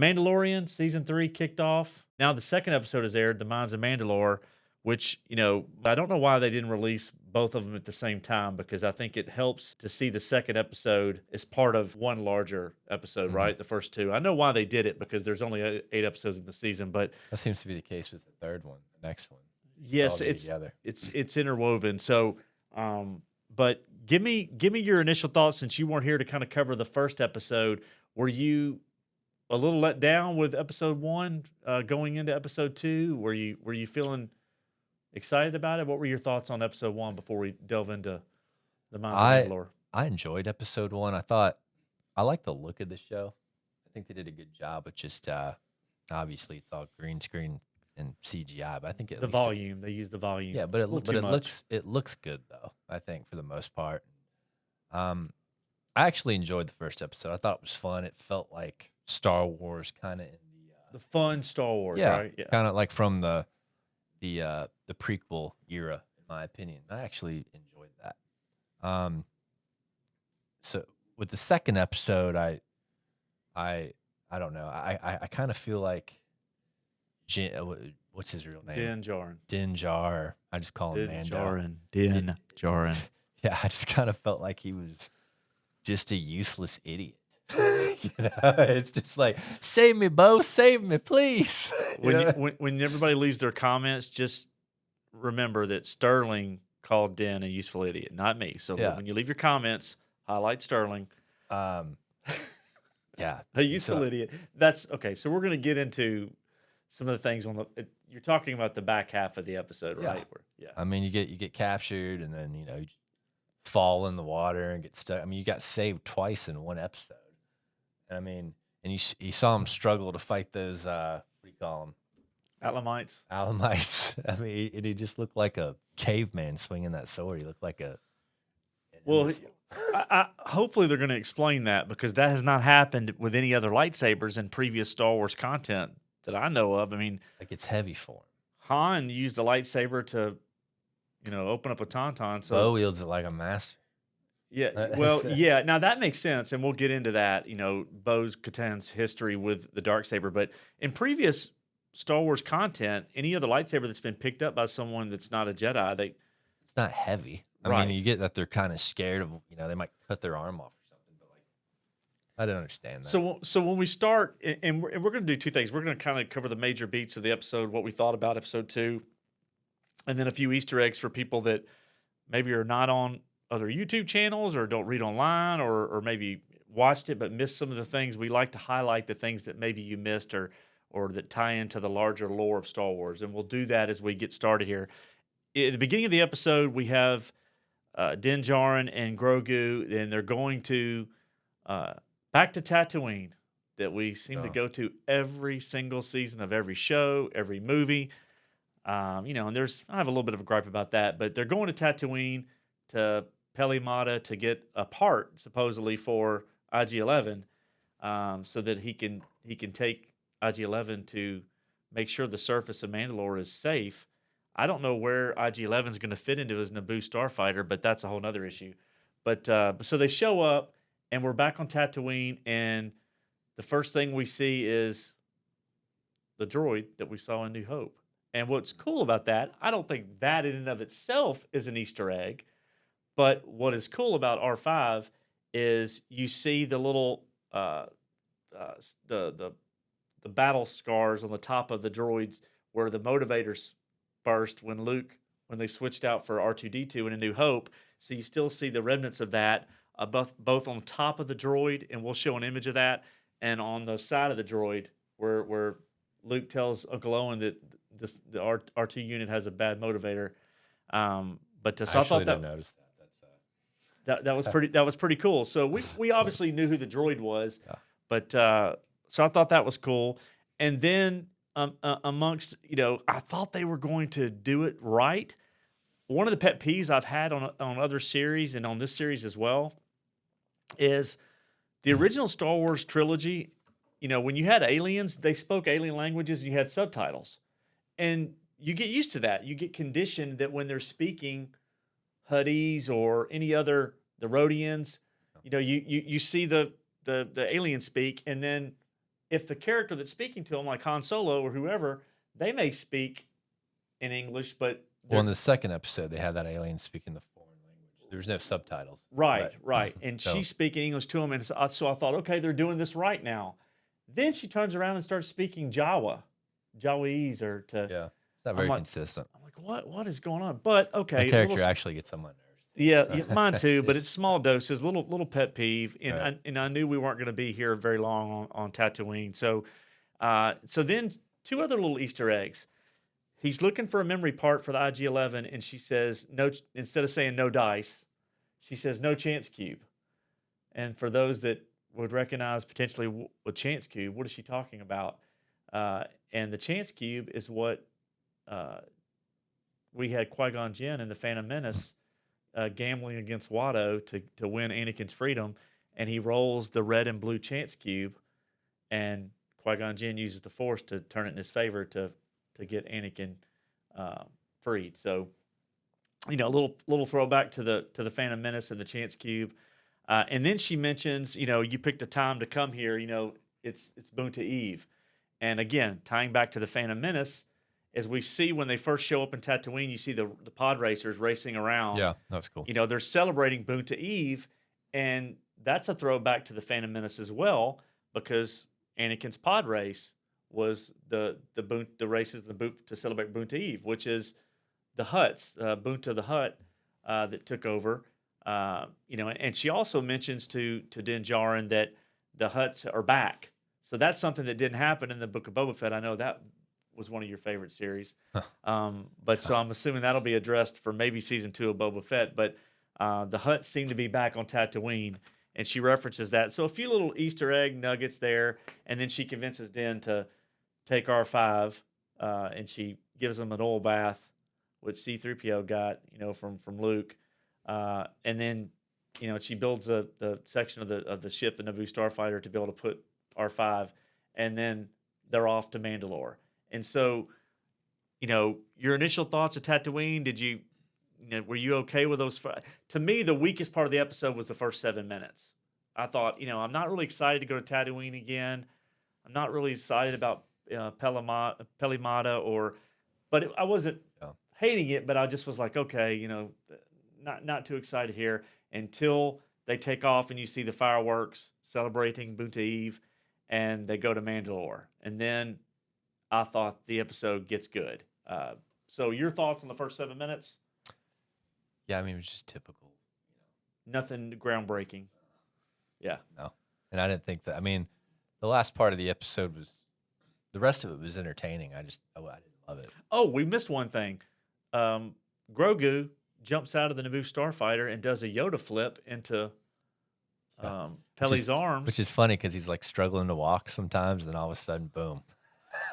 Mandalorian season 3 kicked off. Now the second episode has aired, The Mines of Mandalore, which, I don't know why they didn't release both of them at the same time, because I think it helps to see the second episode as part of one larger episode, right? The first two. I know why they did it, because there's only 8 episodes in the season, but That seems to be the case with the third one, the next one. yes, it's interwoven. So, but give me your initial thoughts, since you weren't here to kind of cover the first episode. Were you a little let down with episode 1 going into episode 2? Were you feeling excited about it? What were your thoughts on episode 1 before we delve into the Mines of Mandalore? I enjoyed episode 1. I like the look of the show. I think they did a good job, but just obviously it's all green screen and CGI. But I think The volume, they use the volume. yeah, but it looks good though. I think for the most part. I actually enjoyed the first episode. I thought it was fun. It felt like Star Wars, kind of in The fun Star Wars, yeah, right? Yeah. kind of like from the prequel era, in my opinion. I actually enjoyed that. So with the second episode, I don't know. I kind of feel like what's his real name? Din Djarin. Din Djar. I just call him Din Mando. Djarin. Din Djarin. Yeah, I just kind of felt like he was just a useless idiot. It's just like, save me, Bo, save me, please. When everybody leaves their comments, just remember that Sterling called Den a useful idiot, not me. So when you leave your comments, highlight Sterling. Yeah, A useful idiot. That's okay. So we're going to get into some of the things on you're talking about the back half of the episode, right? Yeah. I mean, you get captured, and then you fall in the water and get stuck. I mean, you got saved twice in one episode. I mean, and you saw him struggle to fight those, what do you call them? Alamites. Alamites. I mean, he just looked like a caveman swinging that sword. He looked like hopefully they're going to explain that, because that has not happened with any other lightsabers in previous Star Wars content that I know of. I mean, like it's heavy for him. Han used the lightsaber to, open up a tauntaun. So Bo wields it like a master. Yeah, well, yeah. Now that makes sense, and we'll get into that. Bo's Katan's history with the darksaber, but in previous Star Wars content, any other lightsaber that's been picked up by someone that's not a Jedi, it's not heavy. I mean, you get that they're kind of scared of, they might cut their arm off or something. But I don't understand that. So when we start, and we're going to do two things. We're going to kind of cover the major beats of the episode, what we thought about episode 2, and then a few Easter eggs for people that maybe are not on other YouTube channels or don't read online, or maybe watched it but missed some of the things. We like to highlight the things that maybe you missed or that tie into the larger lore of Star Wars, and we'll do that as we get started here. At the beginning of the episode, we have Din Djarin and Grogu, and they're going to back to Tatooine, that we seem to go to every single season of every show, every movie. And I have a little bit of a gripe about that, but they're going to Tatooine to Peli Mata to get a part, supposedly, for IG-11, so that he can take IG-11 to make sure the surface of Mandalore is safe. I don't know where IG-11 is going to fit into his Naboo starfighter, but that's a whole other issue. But so they show up, and we're back on Tatooine, and the first thing we see is the droid that we saw in New Hope. And what's cool about that, I don't think that in and of itself is an Easter egg, but what is cool about R5 is you see the little the battle scars on the top of the droids where the motivators burst when they switched out for R2-D2 in A New Hope. So you still see the remnants of that both on top of the droid, and we'll show an image of that, and on the side of the droid where Luke tells Uncle Owen that the R2 unit has a bad motivator. So I thought didn't notice that. That was pretty cool. So we obviously knew who the droid was, but so I thought that was cool. And then amongst I thought they were going to do it right. One of the pet peeves I've had on other series and on this series as well is the original Star Wars trilogy. When you had aliens, they spoke alien languages and you had subtitles, and you get used to that. You get conditioned that when they're speaking Huttese or any other, the Rhodians, you see the alien speak, and then if the character that's speaking to him, like Han Solo or whoever, they may speak in English, but Well, in the second episode, they had that alien speaking the foreign language. There was no subtitles. right. And So- she's speaking English to him, and so I thought, okay, they're doing this right now. Then she turns around and starts speaking Jawese, or to. Yeah, it's not very consistent. I'm like, what is going on? But okay, The character actually gets on my nerves. yeah, mine too. But it's small doses, little pet peeve, and Right. I knew we weren't going to be here very long on Tatooine. So, so then two other little Easter eggs. He's looking for a memory part for the IG-11, and she says no. Instead of saying no dice, she says no chance cube. And for those that would recognize potentially a chance cube, what is she talking about? And the chance cube is what we had Qui-Gon Jinn in the Phantom Menace gambling against Watto to win Anakin's freedom, and he rolls the red and blue chance cube, and Qui-Gon Jinn uses the Force to turn it in his favor to get Anakin freed. So, a little throwback to the Phantom Menace and the chance cube. And then she mentions, you picked a time to come here. It's Boonta Eve, and again, tying back to the Phantom Menace, as we see when they first show up in Tatooine, you see the pod racers racing around. Yeah, that's cool. They're celebrating Boonta Eve, and that's a throwback to the Phantom Menace as well, because Anakin's pod race was the races to celebrate Boonta Eve, which is the Hutts, Boonta the Hutt that took over. And she also mentions to Din Djarin that the Hutts are back. So that's something that didn't happen in the Book of Boba Fett. I know that was one of your favorite series. But so I'm assuming that'll be addressed for maybe season 2 of Boba Fett. But the Hutts seem to be back on Tatooine, and she references that. So a few little Easter egg nuggets there, and then she convinces Din to take R5, and she gives him an oil bath, which C-3PO got, from Luke. And then, she builds the section of the ship, the Naboo starfighter, to be able to put R5, and then they're off to Mandalore. And so, your initial thoughts of Tatooine, were you okay with those? To me, the weakest part of the episode was the first 7 minutes. I thought, I'm not really excited to go to Tatooine again. I'm not really excited about Pelimata, but I wasn't hating it, but I just was like, okay, not too excited here until they take off and you see the fireworks celebrating Boonta Eve, and they go to Mandalore. And then I thought the episode gets good. So your thoughts on the first 7 minutes? Yeah, I mean, it was just typical. Nothing groundbreaking. Yeah. No. And I didn't think that. I mean, the last part of the episode the rest of it was entertaining. I didn't love it. Oh, we missed one thing. Grogu jumps out of the Naboo starfighter and does a Yoda flip into Peli's arms. Which is funny because he's like struggling to walk sometimes, and then all of a sudden, boom.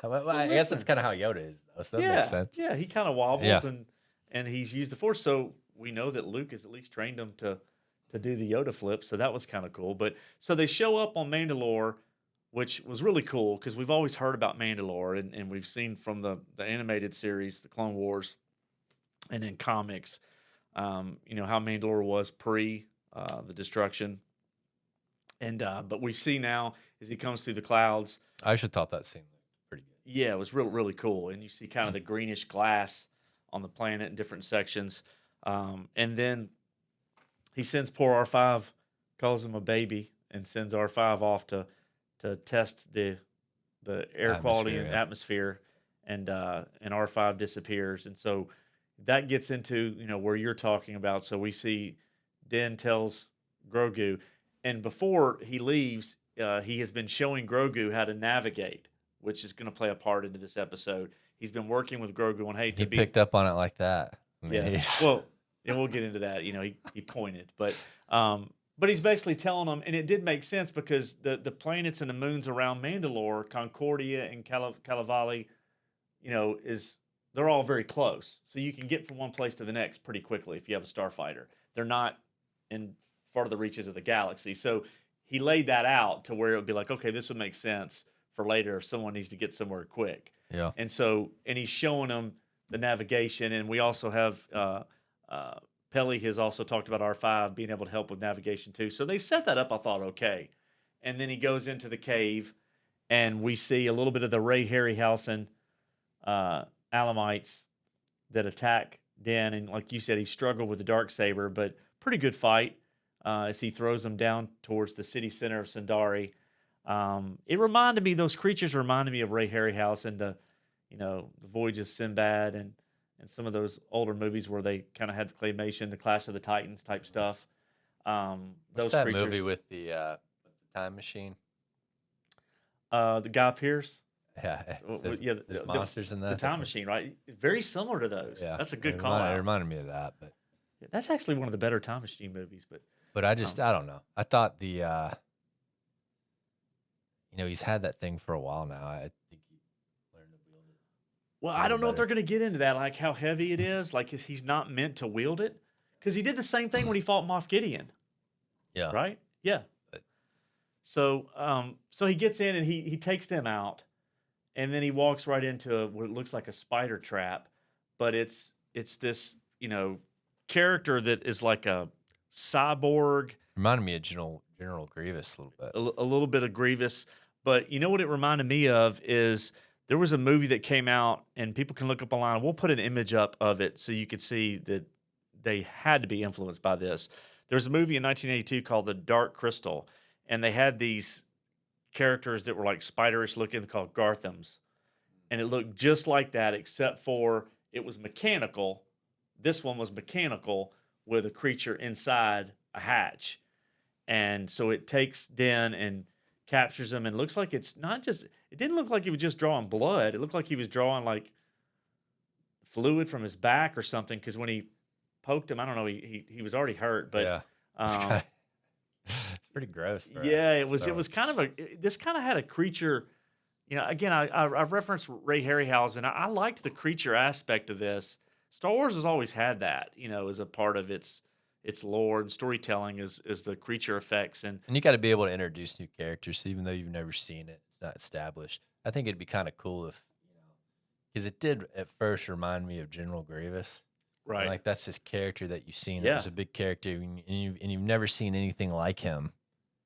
I guess that's kind of how Yoda is, though, so that makes sense. Yeah, he kind of wobbles and he's used the Force. So we know that Luke has at least trained him to do the Yoda flip. So that was kind of cool. But so they show up on Mandalore, which was really cool because we've always heard about Mandalore, and we've seen from the animated series, the Clone Wars, and in comics, how Mandalore was pre the destruction. And but we see now as he comes through the clouds. I actually thought that scene looked pretty good. Yeah, it was really cool. And you see kind of the greenish glass on the planet in different sections. And then he sends poor R5, calls him a baby, and sends R5 off to test the air quality and atmosphere, and R5 disappears. And so that gets into where you're talking about. So we see Din tells Grogu, and before he leaves, he has been showing Grogu how to navigate, which is going to play a part into this episode. He's been working with Grogu on He picked up on it like that. I mean, well, and we'll get into that. He pointed, but he's basically telling them, and it did make sense because the planets and the moons around Mandalore, Concordia and Calavali, they're all very close, so you can get from one place to the next pretty quickly if you have a starfighter. They're not in farther reaches of the galaxy, so he laid that out to where it would be like, okay, this would make sense for later if someone needs to get somewhere quick. Yeah. And he's showing them the navigation, and we also have Peli has also talked about R5 being able to help with navigation too. So they set that up, I thought, okay. And then he goes into the cave, and we see a little bit of the Ray Harryhausen Alamites that attack Din, and like you said, he struggled with the dark saber, but pretty good fight as he throws them down towards the city center of Sundari. It reminded me; those creatures reminded me of Ray Harryhausen, the Voyage of Sinbad, and some of those older movies where they kind of had the claymation, the Clash of the Titans type stuff. What's Those that creatures, movie with the time machine? the Guy Pearce. Yeah, Yeah, there's monsters in that. The Time Machine, right? Very similar to those. Yeah, That's a good it call out. It reminded me of that, but That's actually one of the better Time Machine movies. But I just I don't know. I thought the he's had that thing for a while now. I think he learned to wield it. Well, I don't know if they're going to get into that, like how heavy it is. Like he's not meant to wield it, because he did the same thing when he fought Moff Gideon. Yeah. Right. Yeah. But, so he gets in and he takes them out, and then he walks right into what looks like a spider trap, but it's this character that is like a cyborg. reminded me of General Grievous a little bit. A little bit of Grievous, but you know what it reminded me of is there was a movie that came out, and people can look up online. We'll put an image up of it so you could see that they had to be influenced by this. There's a movie in 1982 called The Dark Crystal, and they had these characters that were like spiderish looking called Garthams, and it looked just like that, except for it was mechanical. This one was mechanical with a creature inside a hatch. And so it takes Din and captures him, and looks like it's not just, it didn't look like he was just drawing blood. It looked like he was drawing like fluid from his back or something, because when he poked him, I don't know, he was already hurt, but yeah. It's pretty gross. yeah, it was kind of this kind of had a creature, again, I've referenced Ray Harryhausen. I liked the creature aspect of this. Star Wars has always had that, as a part of its lore and storytelling is the creature effects. And you got to be able to introduce new characters, so even though you've never seen it, it's not established. I think it'd be kind of cool if, because it did at first remind me of General Grievous. right. And like that's this character that you've seen Yeah. that was a big character, and you've never seen anything like him.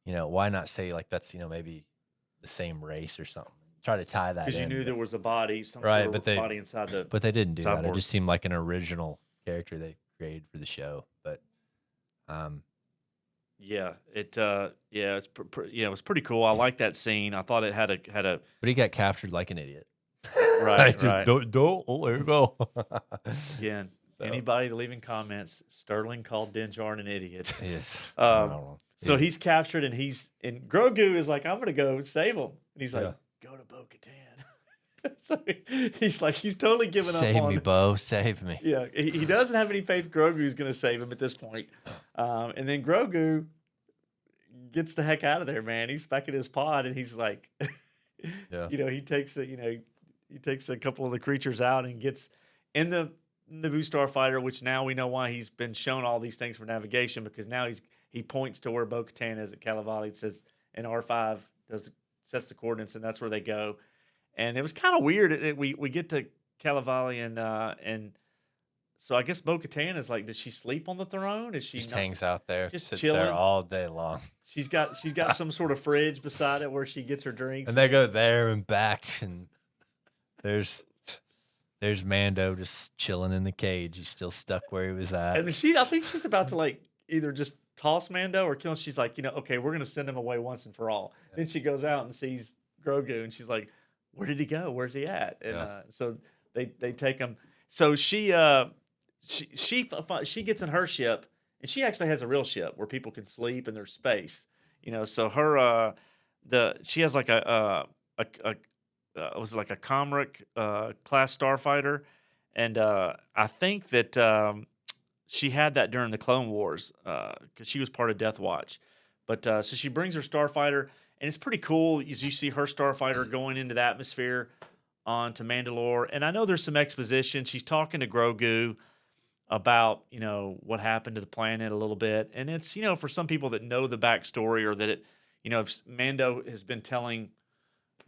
Why not say like that's maybe the same race or something? Try to tie that Because you in, knew but- there was a body, some Right, sort but of they- body inside the. But they didn't do that. It Cyborg. just seemed like an original character they created for the show. But Yeah, it's it was pretty cool. I like that scene. I thought it had a but he got captured like an idiot. right, Just right. don't. Oh, there you go. Again, So- anybody leaving comments, Sterling called Din Djarin an idiot. Yes. I don't know. So he's captured, and Grogu is like, I'm gonna go save him, and he's like, Yeah. go to Bo-Katan. So he's totally giving Save up on. me, Bo. Save me. Yeah, he doesn't have any faith Grogu's going to save him at this point. And then Grogu gets the heck out of there, man. He's back in his pod, and he's like, Yeah. he takes a couple of the creatures out and gets in the Naboo starfighter, which now we know why he's been shown all these things for navigation, because now he points to where Bo-Katan is at Calavali. It says, and R5 sets the coordinates, and that's where they go. And it was kind of weird. We get to Calavali, and so I guess Bo-Katan is like, does she sleep on the throne? Is she Just not- hangs out there, just sits chilling? there all day long. She's got some sort of fridge beside it where she gets her drinks. And they go there and back, and there's Mando just chilling in the cage. He's still stuck where he was at. And I think she's about to like either just toss Mando or kill him. She's like, okay, we're gonna send him away once and for all. Yeah. Then she goes out and sees Grogu, and she's like, where did he go? Where's he at? And Yeah. so they take him. So she gets in her ship, and she actually has a real ship where people can sleep and there's space. So her she has like was it like a Comric class starfighter, and I think that she had that during the Clone Wars because she was part of Death Watch. But so she brings her starfighter, and it's pretty cool as you see her starfighter going into the atmosphere onto Mandalore. And I know there's some exposition. She's talking to Grogu about what happened to the planet a little bit, and it's for some people that know the backstory, or that if Mando has been telling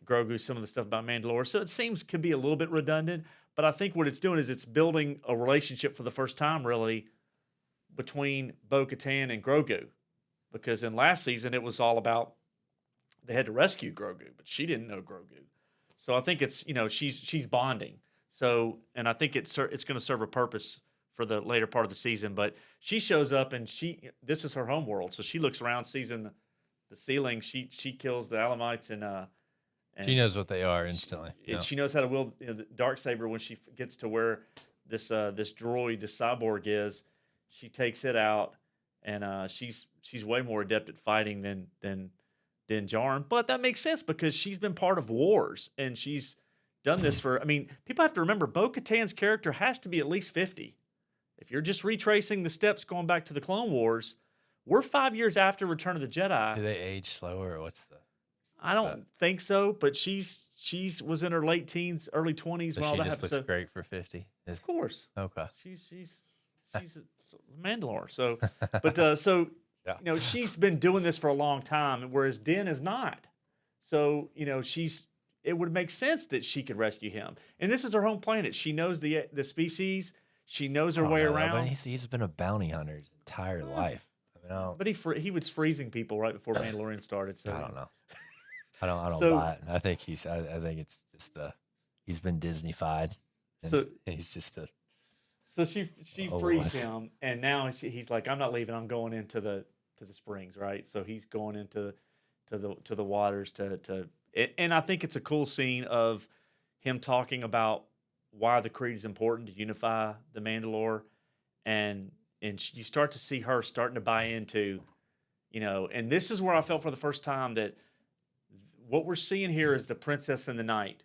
Grogu some of the stuff about Mandalore, so it seems could be a little bit redundant. But I think what it's doing is it's building a relationship for the first time, really, between Bo-Katan and Grogu, because in last season it was all about they had to rescue Grogu, but she didn't know Grogu. So I think it's she's bonding. So and I think it's going to serve a purpose for the later part of the season. But she shows up and this is her home world. So she looks around, sees in the ceiling. She kills the Alamites and She knows what they are instantly. and she knows how to wield the Darksaber when she gets to where this droid, this cyborg is. She takes it out, and she's way more adept at fighting than Din Djarin. But that makes sense because she's been part of wars and she's done this for. I mean, people have to remember Bo-Katan's character has to be at least 50. If you're just retracing the steps going back to the Clone Wars, we're 5 years after Return of the Jedi. Do they age slower, or what's the? I don't think so, but she's was in her late teens, early 20s. So when all she that just happened. looks great for 50. Of course, Okay. she's a Mandalore. So, but Yeah. she's been doing this for a long time, whereas Din is not. So it would make sense that she could rescue him. And this is her home planet. She knows the species. She knows her way around. But he's been a bounty hunter his entire life. I mean, But he was freezing people right before Mandalorian started. So I don't know. I don't So- buy it. I think I think it's just he's been Disney-fied. And So- he's just a. So she Oh, frees yes. him, and now he's like, I'm not leaving. I'm going into the springs, right? So he's going into the waters and I think it's a cool scene of him talking about why the creed is important to unify the Mandalore, and you start to see her starting to buy into, and this is where I felt for the first time that what we're seeing here is the Princess in the Night,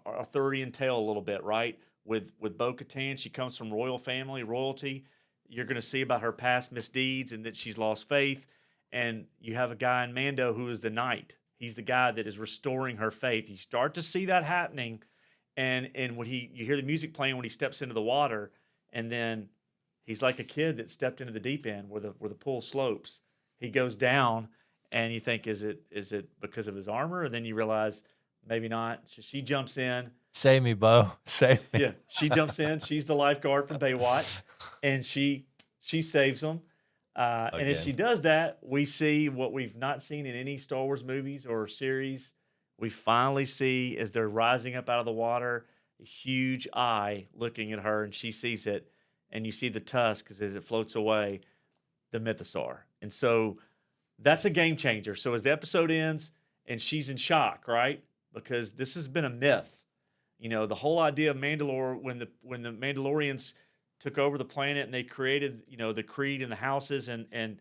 Arthurian tale a little bit, right? With Bo-Katan, she comes from royalty. You're going to see about her past misdeeds and that she's lost faith. And you have a guy in Mando who is the knight. He's the guy that is restoring her faith. You start to see that happening, and when you hear the music playing when he steps into the water, and then he's like a kid that stepped into the deep end where the pool slopes. He goes down, and you think, is it because of his armor? And then you realize maybe not. So she jumps in. Save me, Bo. Save me. Yeah, she jumps in. She's the lifeguard from Baywatch, and she saves him. And as she does that, we see what we've not seen in any Star Wars movies or series. We finally see, as they're rising up out of the water, a huge eye looking at her, and she sees it. And you see the tusk as it floats away, the Mythosaur. And so that's a game changer. So as the episode ends, and she's in shock, right? Because this has been a myth. The whole idea of Mandalore, when the Mandalorians took over the planet and they created, the creed and the houses, and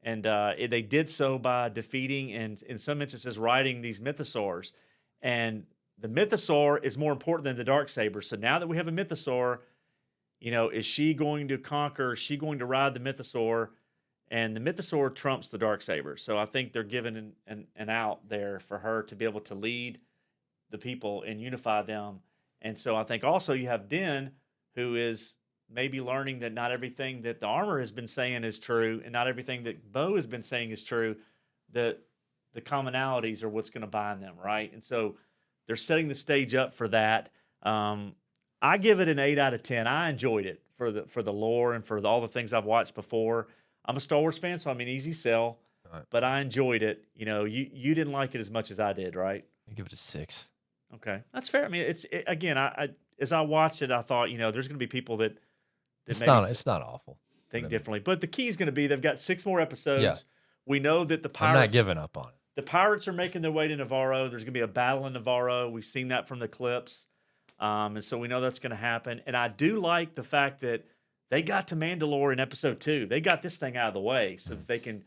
they did so by defeating and in some instances riding these mythosaurs. And the mythosaur is more important than the Darksaber. So now that we have a mythosaur, is she going to conquer? Is she going to ride the mythosaur? And the mythosaur trumps the Darksaber. So I think they're given an out there for her to be able to lead the people and unify them. And so I think also you have Din, who is maybe learning that not everything that the armor has been saying is true, and not everything that Bo has been saying is true. That the commonalities are what's going to bind them, right? And so they're setting the stage up for that. I give it an 8 out of 10. I enjoyed it for the lore and for all the things I've watched before. I'm a Star Wars fan, so I'm an easy sell, but I enjoyed it. You didn't like it as much as I did, right? I give it a 6. Okay, that's fair. I mean, again, I as I watched it, I thought, there's going to be people that It's maybe not awful. think differently. But the key is going to be they've got 6 more episodes. Yeah. We know that the I'm pirates. not giving up on it. The pirates are making their way to Navarro. There's going to be a battle in Navarro. We've seen that from the clips, and so we know that's going to happen. And I do like the fact that they got to Mandalore in episode 2. They got this thing out of the way so that they can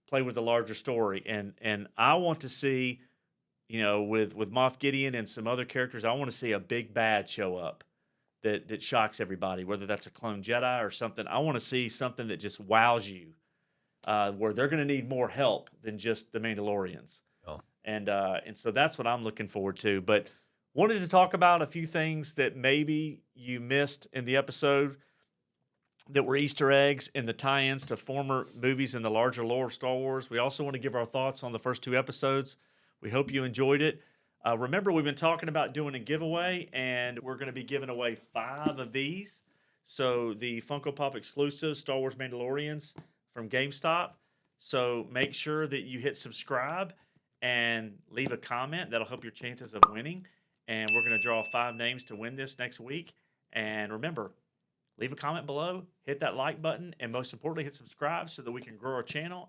play with the larger story. And I want to see, with Moff Gideon and some other characters, I want to see a big bad show up that shocks everybody, whether that's a clone Jedi or something. I want to see something that just wows you, where they're going to need more help than just the Mandalorians. Oh. And so that's what I'm looking forward to. But wanted to talk about a few things that maybe you missed in the episode that were Easter eggs in the tie-ins to former movies in the larger lore of Star Wars. We also want to give our thoughts on the first 2 episodes. We hope you enjoyed it. Remember, we've been talking about doing a giveaway, and we're going to be giving away 5 of these. So the Funko Pop exclusive Star Wars Mandalorians from GameStop. So make sure that you hit subscribe and leave a comment. That'll help your chances of winning. And we're going to draw 5 names to win this next week. And remember, leave a comment below, hit that like button, and most importantly, hit subscribe so that we can grow our channel